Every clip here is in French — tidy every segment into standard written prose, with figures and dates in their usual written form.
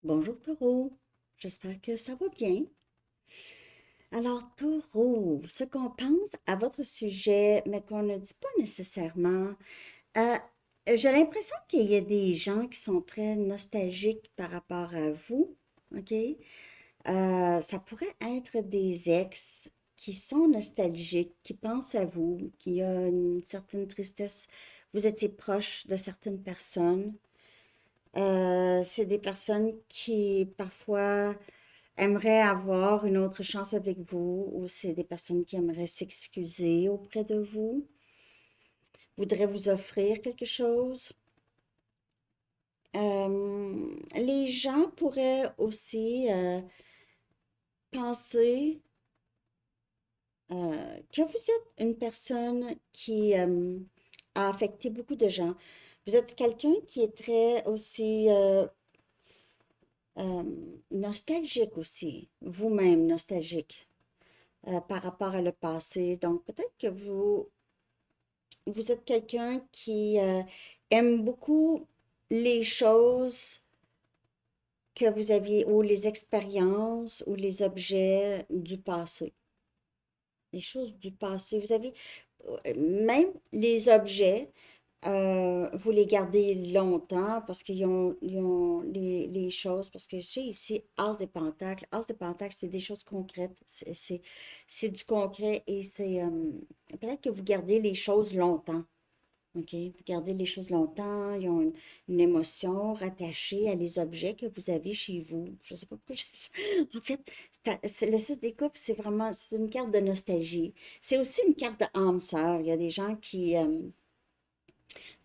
Bonjour Taureau, j'espère que ça va bien. Alors Taureau, ce qu'on pense à votre sujet, mais qu'on ne dit pas nécessairement, euh, j'ai l'impression qu'il y a des gens qui sont très nostalgiques par rapport à vous, OK? Ça pourrait être des ex qui sont nostalgiques, qui pensent à vous, qui ont une certaine tristesse. Vous étiez proche de certaines personnes. C'est des personnes qui parfois aimeraient avoir une autre chance avec vous, ou c'est des personnes qui aimeraient s'excuser auprès de vous, voudraient vous offrir quelque chose. Les gens pourraient aussi penser que vous êtes une personne qui a affecté beaucoup de gens. Vous êtes quelqu'un qui est très aussi euh, nostalgique aussi, vous-même nostalgique par rapport à le passé. Donc peut-être que vous êtes quelqu'un qui aime beaucoup les choses que vous aviez, ou les expériences, ou les objets du passé. Les choses du passé. Vous avez, même les objets, vous les gardez longtemps parce qu'ils ont les choses, parce que j'ai ici As des Pentacles. As des Pentacles, c'est des choses concrètes. C'est du concret et c'est peut-être que vous gardez les choses longtemps. OK? Vous gardez les choses longtemps, ils ont une émotion rattachée à les objets que vous avez chez vous. Je ne sais pas pourquoi En fait, le 6 des coupes, c'est vraiment c'est une carte de nostalgie. C'est aussi une carte de âme sœur. Il y a des gens qui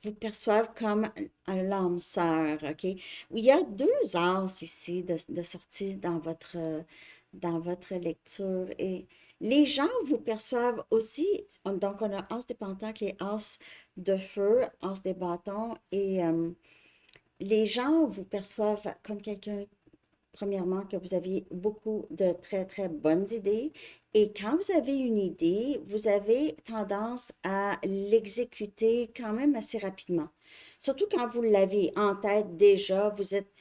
vous perçoivent comme un l'âme sœur, OK? Il y a deux as ici de sortie dans votre lecture. Et les gens vous perçoivent aussi, donc on a as des pentacles et as de feu, as des bâtons, et les gens vous perçoivent comme quelqu'un, premièrement, que vous aviez beaucoup de très, très bonnes idées. Et quand vous avez une idée, vous avez tendance à l'exécuter quand même assez rapidement. Surtout quand vous l'avez en tête déjà, vous êtes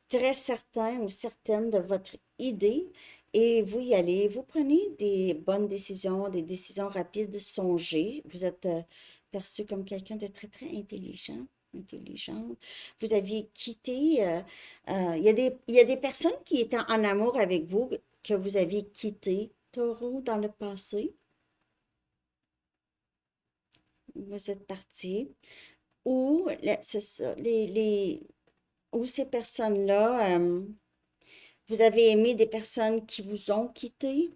très certain ou certaine de votre idée et vous y allez. Vous prenez des bonnes décisions, des décisions rapides, songez. Vous êtes perçu comme quelqu'un de très, très intelligent. Intelligente. Vous aviez quitté, il y a des personnes qui étaient en amour avec vous que vous aviez quitté, Taureau, dans le passé. Vous êtes parti. Ou, c'est ça, ou ces personnes-là, vous avez aimé des personnes qui vous ont quitté.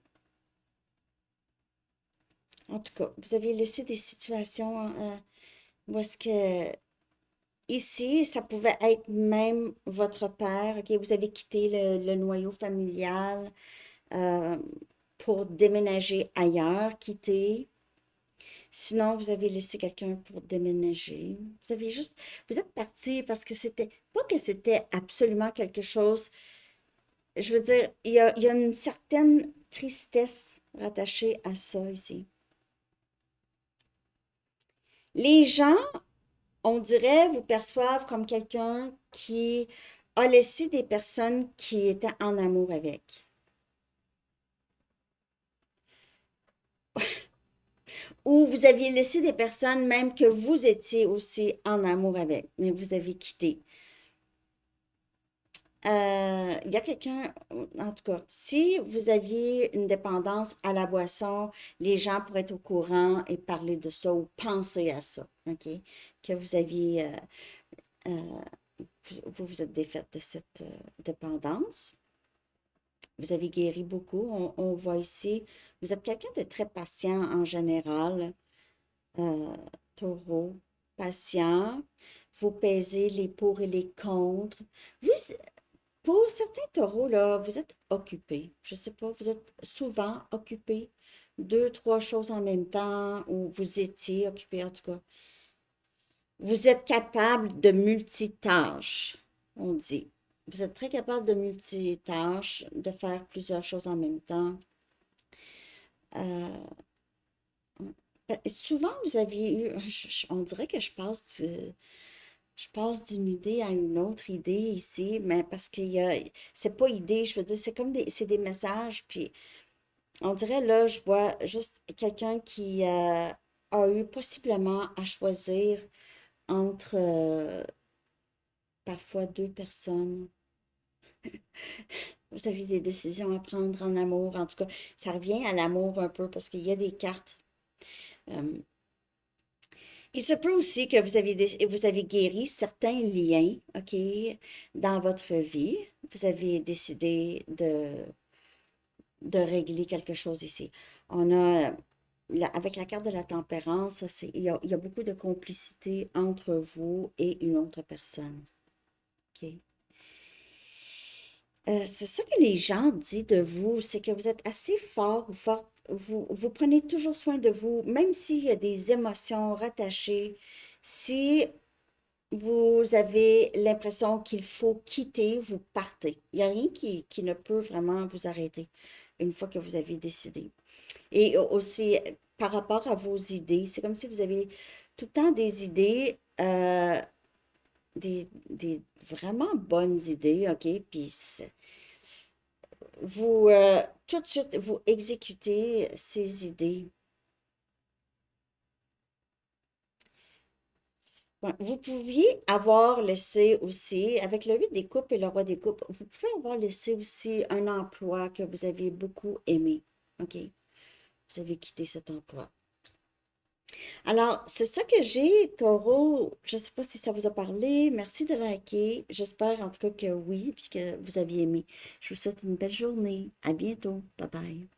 En tout cas, vous avez laissé des situations où est-ce que ici, ça pouvait être même votre père, ok? Vous avez quitté le noyau familial euh, pour déménager ailleurs, quitter. Sinon, vous avez laissé quelqu'un pour déménager. Vous êtes parti parce que c'était, pas que c'était absolument quelque chose. Je veux dire, il y a une certaine tristesse rattachée à ça ici. Les gens, on dirait, vous perçoivent comme quelqu'un qui a laissé des personnes qui étaient en amour avec. Ou vous aviez laissé des personnes même que vous étiez aussi en amour avec, mais vous avez quitté. Il y a quelqu'un, en tout cas, si vous aviez une dépendance à la boisson, les gens pourraient être au courant et parler de ça ou penser à ça, OK? Que vous aviez, euh, vous vous êtes défaite de cette dépendance. Vous avez guéri beaucoup. On voit ici, vous êtes quelqu'un de très patient en général, euh, taureau, patient. Vous pesez les pour et les contre. Vous, pour certains taureaux, là, vous êtes occupé. Je sais pas, vous êtes souvent occupé. Deux, trois choses en même temps, ou vous étiez occupé en tout cas. Vous êtes capable de multitâches, on dit. Vous êtes très capable de multitâches, de faire plusieurs choses en même temps. Euh, souvent, vous aviez eu, on dirait que je passe Je passe d'une idée à une autre idée ici, mais parce qu'il y a, c'est pas idée, je veux dire, c'est comme c'est des messages, puis on dirait là, je vois juste quelqu'un qui a eu possiblement à choisir entre parfois deux personnes. Vous avez des décisions à prendre en amour, en tout cas, ça revient à l'amour un peu parce qu'il y a des cartes. Euh, il se peut aussi que vous avez guéri certains liens, OK, dans votre vie. Vous avez décidé de régler quelque chose ici. On a, avec la carte de la tempérance, il y a beaucoup de complicité entre vous et une autre personne. OK? C'est ça que les gens disent de vous, c'est que vous êtes assez fort ou forte, vous prenez toujours soin de vous, même s'il y a des émotions rattachées. Si vous avez l'impression qu'il faut quitter, vous partez. Il n'y a rien qui ne peut vraiment vous arrêter une fois que vous avez décidé. Et aussi, par rapport à vos idées, c'est comme si vous avez tout le temps des idées, des vraiment bonnes idées, OK? Puis vous, tout de suite, vous exécutez ces idées. Ouais, vous pouviez avoir laissé aussi, avec le 8 des coupes et le roi des coupes, vous pouvez avoir laissé aussi un emploi que vous avez beaucoup aimé. OK? Vous avez quitté cet emploi. Alors, c'est ça que j'ai, Taureau. Je ne sais pas si ça vous a parlé. Merci de liker. J'espère en tout cas que oui, puis que vous aviez aimé. Je vous souhaite une belle journée. À bientôt. Bye bye.